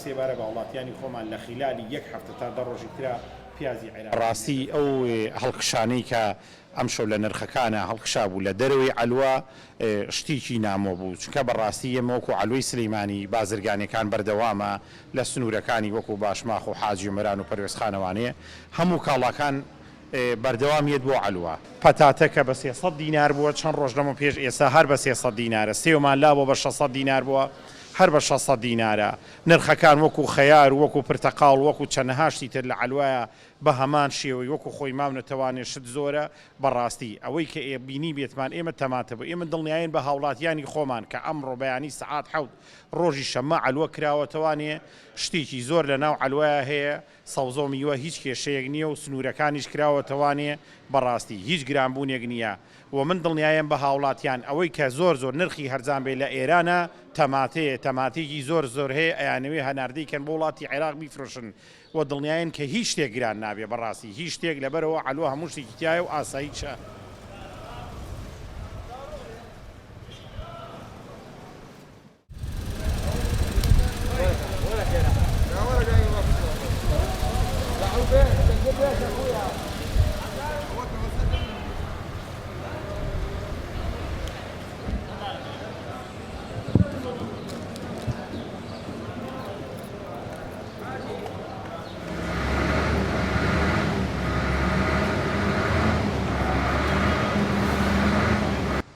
سێبارە بە وڵاتیانی خۆمان لە خلالی یەک هەفتە تا 10 ڕۆژی ترا پیازی عێراق ڕاستی ئەو هەڵقشانەی کە ئەم شەو لە نرخەکانە هەڵقشا بوو لە دەرەوەی علووە شتێکی نامۆ بوو چونکە بەڕاستی ئێمە وەکو علووی سلەیمانی بازرگانیەکان بەردەوامە لە سنوورەکانی وەکو باشماخ و حاجی و مەران و پەروێزخانەوانەیە هەموو کاڵاکان بەردەوامیت بۆ علووە پەتاتە کە بە 300 دینار بووە چەند ڕۆژ لەمە پێش ئێستا هەر بە 300 دینارە سێومان لا بۆ بە 600 دینار بووە هەر بە 600 دینارە نرخەکان وەکو خەیار وەکو پرتەقاڵ وەکو چەندەهاشتی تر لە علوایە بە هەمان شێوەی وەکو خۆی مام نەتەوانێت شت زۆرە بەڕاستی ئەوەی کە بینی بێتمان ئێمە تەماتە بوو ئێمە دڵنیاین بە هاوڵاتیانی خۆمان کە ئەمڕۆ بەیانی سەعات 7 ڕۆژی شەممە علووە کراوەتەوانێ شتێکی زۆر لە ناو علوایە هەیە سەوزۆ میوە هیچ کێشەیەک نییە و سنوورەکانیش کراوەتەوانێ بەڕاستی هیچ گرانبوونێک نییە و من دڵنیایم بە هاوڵاتیان ئەوەی کە زۆر نرخی هەرزان بێ لە ئێرانە تەماتێکی زۆر هەیە ئەیانەوێ هەناردەی کەن بۆ وڵاتی عێراق بیفرۆشن و دڵنیاین کە هیچ شتێک گران نابێ بەڕاستی هیچ شتێک لەبەرەوە علووە هەموو شتێکی تایە و ئاساییچە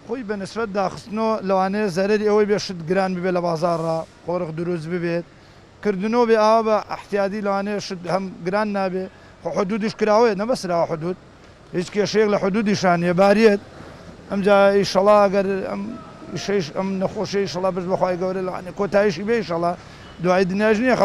خۆی بە نسبەت داخستنەوە لەوانەیە زەرەری ئەوەی بێ شت گران ببێت لە بازاڕە قۆرق دروست ببێت کردنەوە بێ ئاوا بە احتیادی لەوانەیە شت هەم گران نابێ حدودیش کراوەیە نەبەسراوە حدود هیچ کێشەیەک لە حدودیشانە باریێت ئەمجا ئیشەڵا ئەگەر ئەم نەخۆشی ئیشەڵا بەش بەخوای گەورە لەوانێ کۆتاییشی بێ ئیشەڵا دوای دنیاش نییە